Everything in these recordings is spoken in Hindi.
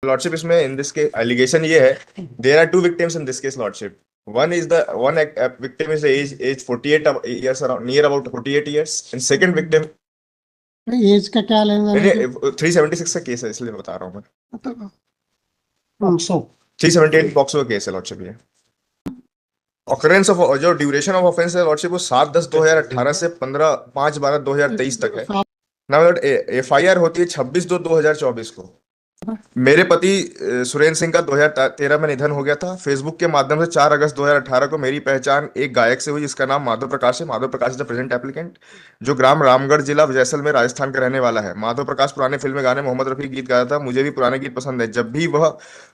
लॉर्डशिप इसमें इन दिस के एलिगेशन ये है, there are two victims in this case lordship. one is the one victim is age 48 years, around near about 48 years, and second victim, age का क्या लेना देना है? 376 का केस है इसलिए बता रहा हूँ मैं। मतलब पॉक्सो 378 पॉक्सो का केस है लॉर्डशिप ये। ऑकरेंस ऑफ जो ड्यूरेशन ऑफ ऑफेंस है लॉर्डशिप वो 7/10/2018 से 15/5/12/2023 तक है ना। मतलब FIR होती है 26/2/2024 को। मेरे पति सुरेंद्र सिंह का 2013 में निधन हो गया था। फेसबुक के माध्यम से 4 अगस्त 2018 को मेरी पहचान एक गायक से हुई जिसका नाम माधव प्रकाश है। माधव प्रकाश इज द प्रेजेंट एप्लीकेंट, जो ग्राम रामगढ़ जिला जैसलमेर राजस्थान का रहने वाला है। माधव प्रकाश पुराने फिल्मी गाने मोहम्मद रफी के गीत गाता था। मुझे भी पुराने गीत पसंद है। जब भी वह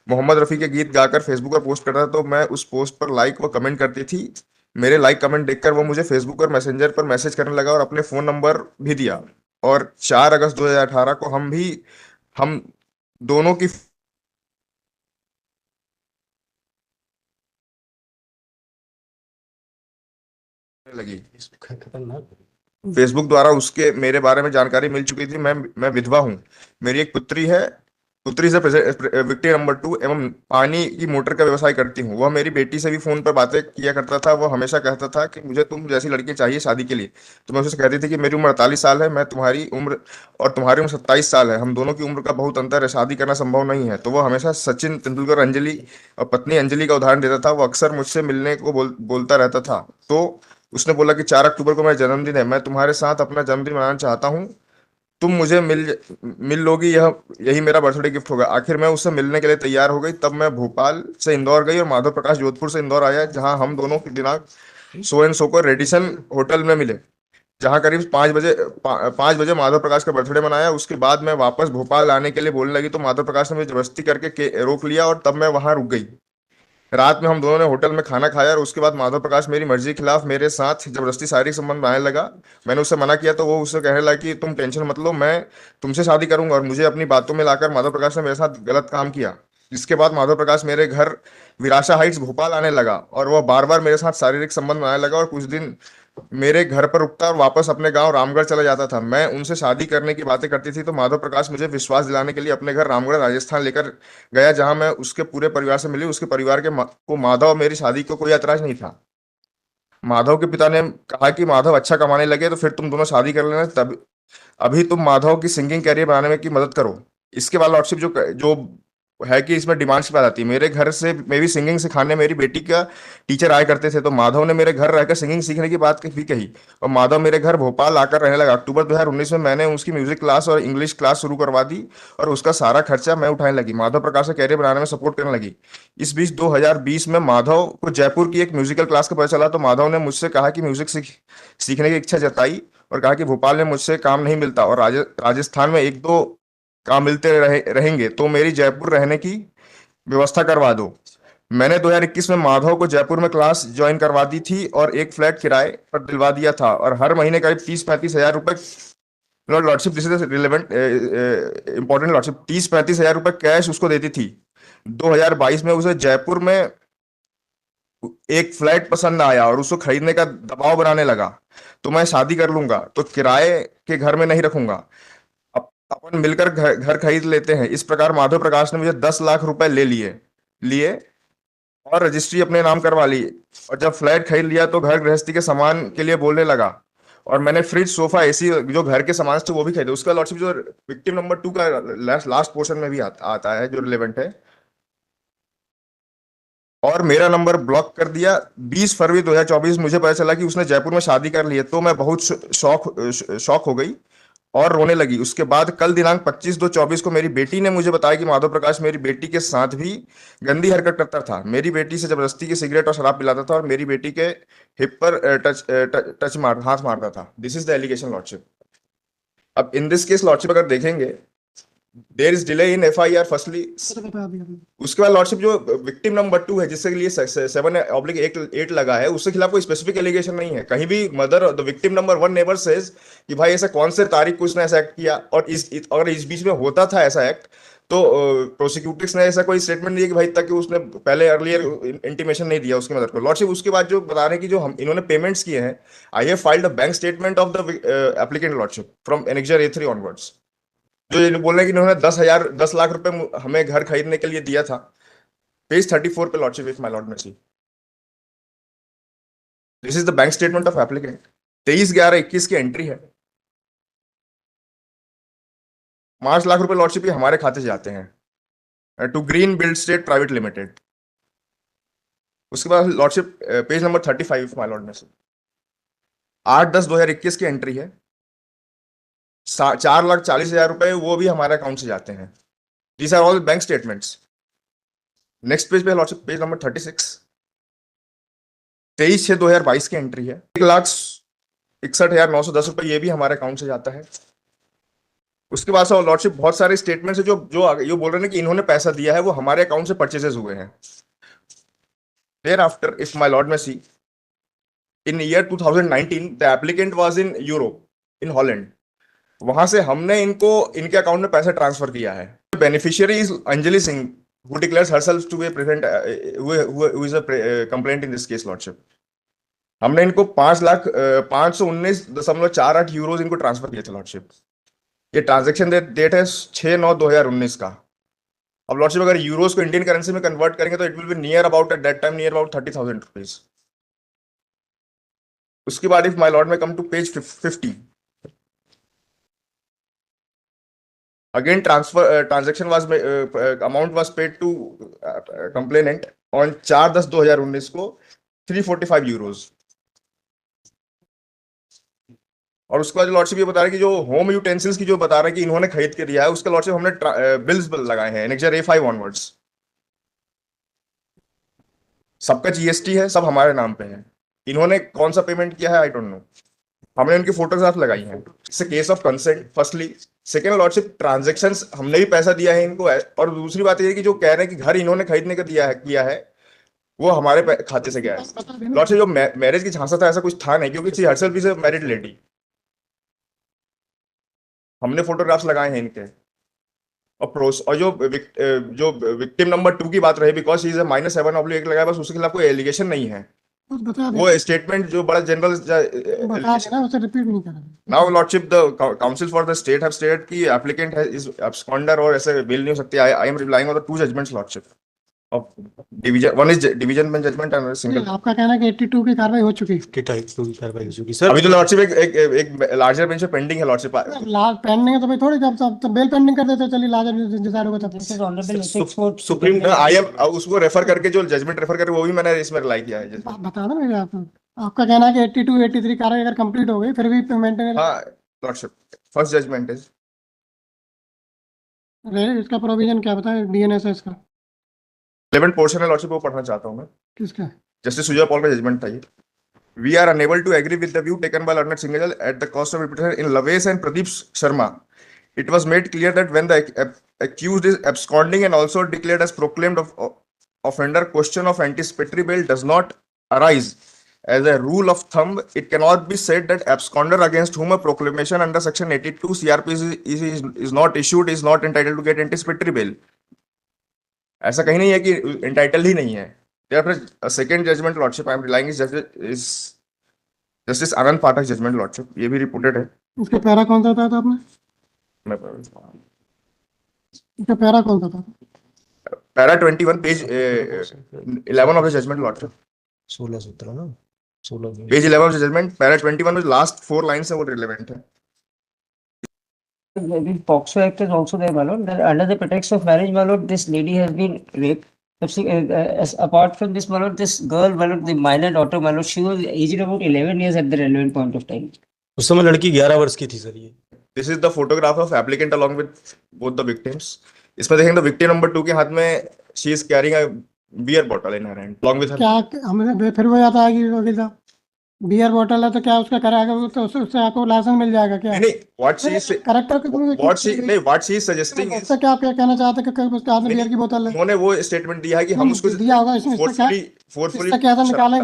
मोहम्मद रफी के गीत गाकर फेसबुक पर पोस्ट करता था तो मैं उस पोस्ट पर लाइक व कमेंट करती थी। मेरे लाइक कमेंट देखकर वो मुझे फेसबुक और मैसेंजर पर मैसेज करने लगा और अपने फोन नंबर भी दिया। और 4 अगस्त 2018 को हम दोनों की लगी। फेसबुक द्वारा उसके मेरे बारे में जानकारी मिल चुकी थी। मैं विधवा हूँ। मेरी एक पुत्री है। पुत्री से विक्टिम नंबर 2 एवं पानी की मोटर का व्यवसाय करती हूँ। वह मेरी बेटी से भी फोन पर बातें किया करता था। वह हमेशा कहता था कि मुझे तुम जैसी लड़की चाहिए शादी के लिए। तो मैं उससे कहती थी कि मेरी उम्र 48 साल है, मैं तुम्हारी उम्र और तुम्हारी उम्र 27 साल है, हम दोनों की उम्र का बहुत अंतर है, शादी करना संभव नहीं है। तो वह हमेशा सचिन तेंदुलकर अंजलि और पत्नी अंजलि का उदाहरण देता था। वो अक्सर मुझसे मिलने को बोलता रहता था। तो उसने बोला कि 4 अक्टूबर को मेरा जन्मदिन है, मैं तुम्हारे साथ अपना जन्मदिन मनाना चाहता हूँ, तुम मुझे मिल लोगी, यही मेरा बर्थडे गिफ्ट होगा। आखिर मैं उससे मिलने के लिए तैयार हो गई। तब मैं भोपाल से इंदौर गई और माधव प्रकाश जोधपुर से इंदौर आया, जहां हम दोनों की दिनांक सो एंड सो को रेडिसन होटल में मिले, जहां करीब 5 बजे माधव प्रकाश का बर्थडे मनाया। उसके बाद मैं वापस भोपाल आने के लिए बोलने लगी तो माधव प्रकाश ने मुझे जबरदस्ती करके रोक लिया और तब मैं वहां रुक गई। रात में हम दोनों ने होटल में खाना खाया और उसके बाद माधव प्रकाश मेरी मर्जी के खिलाफ मेरे साथ जबरदस्ती शारीरिक संबंध बनाने लगा। मैंने उससे मना किया तो वो उससे कहने लगा कि तुम टेंशन मत लो, मैं तुमसे शादी करूंगा। और मुझे अपनी बातों में लाकर माधव प्रकाश ने मेरे साथ गलत काम किया। इसके बाद माधव प्रकाश मेरे घर विराशा हाइट्स भोपाल आने लगा और वह बार बार मेरे साथ शारीरिक संबंध बनाने लगा और कुछ दिन मेरे घर पर रुकता और वापस अपने गांव रामगढ़ चला जाता था। मैं उनसे शादी करने की बातें करती थी तो माधव प्रकाश मुझे विश्वास दिलाने के लिए अपने घर रामगढ़ राजस्थान लेकर गया, जहां मैं उसके पूरे परिवार से मिली। उसके परिवार को माधव और मेरी शादी को कोई ऐतराज नहीं था। माधव के पिता ने कहा कि माधव अच्छा कमाने लगे तो फिर तुम दोनों शादी कर लेना, तब अभी तुम माधव की सिंगिंग कैरियर बनाने में की मदद करो। इसके बाद लॉर्डशिप जो जो है कि इसमें डिमांड्स की बात आती है। मेरे घर से मैं भी सिंगिंग सिखाने मेरी बेटी का टीचर आया करते थे, तो माधव ने मेरे घर रहकर सिंगिंग सीखने की बात भी कही और माधव मेरे घर भोपाल आकर रहने लगा। अक्टूबर 2019 में मैंने उसकी म्यूजिक क्लास और इंग्लिश क्लास शुरू करवा दी और उसका सारा खर्चा मैं उठाने लगी। माधव प्रकाश का कैरियर बनाने में सपोर्ट करने लगी। इस बीच 2020 में माधव को जयपुर की एक म्यूजिकल क्लास का पता चला तो माधव ने मुझसे कहा कि म्यूजिक सीखने की इच्छा जताई और कहा कि भोपाल में मुझसे काम नहीं मिलता और राजस्थान में एक दो काम मिलते रहेंगे तो मेरी जयपुर रहने की व्यवस्था करवा दो। मैंने 2021 में माधव को जयपुर में क्लास ज्वाइन करवा दी थी और एक फ्लैट किराए पर दिलवा दिया था और हर महीने करीब 30-35 हजार रुपए, lordship this is relevant important lordship, 30-35 हजार रुपए कैश उसको देती थी। 2022 में उसे जयपुर में एक फ्लैट पसंद आया और उसको खरीदने का दबाव बनाने लगा। तो मैं शादी कर लूंगा तो किराए के घर में नहीं रखूंगा, अपन मिलकर घर खरीद लेते हैं। इस प्रकार माधव प्रकाश ने मुझे 10 लाख रुपए ले लिए लिए और रजिस्ट्री अपने नाम करवा ली और जब फ्लैट खरीद लिया तो घर गृहस्थी के सामान के लिए बोलने लगा और मैंने फ्रिज सोफा एसी जो घर के सामान थे वो भी खरीदे। उसका लॉर्डशिप जो विक्टिम नंबर 2 का लास्ट पोर्शन में भी आता है जो रिलेवेंट है। और मेरा नंबर ब्लॉक कर दिया। 20 फरवरी 2024 मुझे पता चला कि उसने जयपुर में शादी कर ली है तो मैं बहुत शौक हो गई और रोने लगी। उसके बाद कल दिनांक 25/2/24 को मेरी बेटी ने मुझे बताया कि माधव प्रकाश मेरी बेटी के साथ भी गंदी हरकत करता था। मेरी बेटी से जबरदस्ती की सिगरेट और शराब पिलाता था और मेरी बेटी के हिप पर हाथ मारता था। This is the allegation lordship. अब इन दिस केस लॉर्डशिप अगर देखेंगे, there is delay in FIR firstly. उसके बाद लॉर्डशिप जो विक्टिम नंबर 2 है जिसके लिए 7/8 लगा है, उसके खिलाफ कोई स्पेसिफिक एलिगेशन नहीं है। कहीं भी mother the victim number 1 neighbour says कि भाई ऐसा कौन से तारीख को उसने ऐसा एक्ट किया और अगर इस बीच में होता था ऐसा एक्ट तो प्रोसिक्यूटर्स ने ऐसा कोई स्टेटमेंट नहीं दिया कि भाई तक कि उसने पहले अर्लियर इंटीमेशन नहीं दिया उसकी मदर को। लॉर्डशिप उसके बाद जो बता रहे हैं कि जो हम इन्होंने पेमेंट्स किए हैं, I have filed a bank statement of the applicant lordship from annexure A3 onwards, जो ये बोल रहे हैं कि इन्होंने 10 लाख रुपए हमें घर खरीदने के लिए दिया था। पेज 34 पे lordship if my lord may see, this is the bank statement of applicant. 23/11/21 की एंट्री है। 5 लाख रुपए लॉर्डशिप हमारे खाते से जाते हैं to green build state private limited. उसके बाद lordship page number 35 my lord में से 8/10/2021 की एंट्री है। 4,40,000 रुपए वो भी हमारे अकाउंट से जाते हैं। These are all bank statements. Next page पे लॉर्डशिप पेज नंबर 36 23/6/2022 की एंट्री है। 1,61,910 रुपए ये भी हमारे अकाउंट से जाता है। उसके बाद से लॉर्डशिप बहुत सारे स्टेटमेंट्स है जो जो बोल रहे हैं कि इन्होंने पैसा दिया है वो हमारे अकाउंट से परचेजेस हुए हैं। Thereafter if my lord may see, in year 2019 the applicant was in Europe, in Holland. वहां से हमने इनको इनके अकाउंट में पैसा ट्रांसफर किया है। Beneficiary is Anjali Singh who declares herself to be present who is a complaint in this case lordship. हमने इनको 5,19,48 यूरोज इनको ट्रांसफर किए थे लॉर्डशिप। ये ट्रांजेक्शन डेट है 6/9/2019 का। अब लॉर्डशिप अगर यूरोज को इंडियन करेंसी में कन्वर्ट करेंगे तो it will be near about at that time near about 30,000 rupees. उसके बाद इफ माय लॉर्ड में come to page 50, again transaction was amount was paid to complainant on 4/10/2019 को 345 यूरोज। और उसके बाद लॉर्डशिप ये बता रहे हैं कि जो होम यूटेंसिल्स की जो बता रहे हैं कि इन्होंने खरीद के दिया है उसका लॉर्डशिप हमने बिल्स लगाए हैं एनेक्सर A5 ऑनवर्ड्स। सबका जीएसटी है, सब हमारे नाम पे है। इन्होंने कौन सा पेमेंट किया है आई डोंट नो। हमने उनकी फोटोग्राफ लगाई हैं। It's a case of consent firstly. Second lordship transactions हमने भी पैसा दिया है इनको। और दूसरी बात ये है कि जो कह रहे हैं कि घर इन्होंने खरीदने का दिया है किया है वो हमारे खाते से गया है। लॉर्डशिप जो मैरिज की झांसा था ऐसा कुछ था नहीं क्योंकि she herself is a married lady. हमने फोटोग्राफ्स लगाए हैं इनके। और जो विक्टिम नंबर 2 की बात रही बिकॉज इज -7/1 लगाया बस उसके खिलाफ कोई एलिगेशन नहीं है। कुछ बता वो दे, स्टेटमेंट जो बड़ा जनरल बता देना, उसे रिपीट नहीं करना। Now lordship the council for the state have stated कि एप्लीकेंट इज एब्सकॉन्डर और ऐसे बिल नहीं हो सकती। I am relying on the two judgments lordship of division. One is division bench judgment and single. आपका कहना है कि 82 की कार्रवाई हो चुकी है। की कार्रवाई हो चुकी सर। अभी तो लॉर्डशिप एक लार्जर बेंच पे पेंडिंग है लॉर्डशिप। लाल पेंडिंग है तो भाई थोड़ी जब बेल पेंडिंग कर देते चलिए लाजर डिसाइड होगा तब। This is honorable ethics court. Supreme I am उसको रेफर करके जो जजमेंट रेफर करके वो भी मैंने इसमें रिलाई किया है जजमेंट। बता दो मेरे आप। आपका कहना है कि 82 83 कार्रवाई अगर कंप्लीट हो गई फिर भी पेमेंट हाँ लॉर्डशिप फर्स्ट जजमेंट इज इसका प्रोविजन क्या बताए बीएनएसएस का 11 पोर्शन है लॉर्डशिप वो पढ़ना चाहता हूँ मैं। किसका? जस्टिस सुजय पॉल का जजमेंट था ये। We are unable to agree with the view taken by Learned Singhal at the cost of repetition in Lavesh and Pradeep Sharma. It was made clear that when the accused is absconding and also declared as proclaimed offender, question of anticipatory bail does not arise. As a rule of thumb, it cannot be said that absconder against whom a proclamation under section 82 CRP is not issued is not entitled to get anticipatory bail. ऐसा कहीं नहीं है कि entitled ही नहीं है। Therefore, a second judgment lordship I am relying is Justice Anand Pathak judgment lordship। ये भी रिपोर्टेड है। इसका पैरा कौन सा था आपने? मैं इसका पैरा कौन सा था? Para 21 page 11 of the judgment lordship. 16 सूत्र ना 16 page 11 of the judgment para 21 में लास्ट 4 लाइंस है वो रिलेवेंट है। The POCSO Act is also there, my lord. That under the pretext of marriage, my lord, this lady has been raped. As apart from this, my lord, this girl, my lord, the minor daughter, my lord, she was aged about 11 years at the relevant point of time. उस समय लड़की 11 वर्ष की थी सर। ये this is the photograph of applicant along with both the victims. इसमें देखेंगे तो विक्टिम नंबर 2 के हाथ में she is carrying a beer bottle in her hand along with her. क्या हमने फिर वो आता है कि वकील साहब बियर बोतल है तो क्या उसका कराएगा वो तो उससे आपको लाइसेंस मिल जाएगा क्या? नहीं what she is character what she is suggesting उससे क्या आप क्या कहना चाहते हैं कि उसके हाथ में बियर की बोतल है? उन्होंने वो स्टेटमेंट दिया है कि हम उसको दिया होगा इसमें फोर्सफुली इससे क्या था निकाले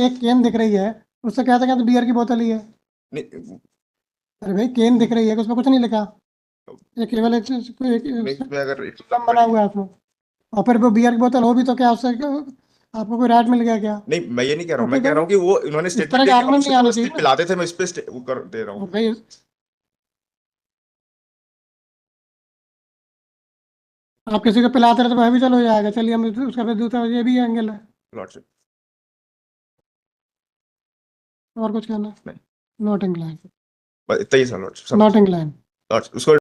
एक केन दिख रही है उससे क्या था क्या तो बियर की बोतल ही है। अरे भाई केन दिख रही है उसमें कुछ नहीं लिखा ये केवल एक अगर बना हुआ है उसमें और फिर वो बियर की बोतल हो भी तो क्या उससे आपको कोई राइट मिल गया क्या? नहीं मैं ये नहीं कह रहा हूँ। मैं कह रहा हूँ कि वो इन्होंने स्टेटमेंट पिलाते थे मैं इस पे वो कर दे रहा हूँ भाई आप किसी को पिलाते रहे तो वह भी चलो हो जाएगा, चलिए हम उसका फिर दूसरा ये भी एंगल है। लॉर्डशिप। और कुछ कहना? नहीं। Not incline. बस इतना ही sir lordship. Not incline. Lordship उसको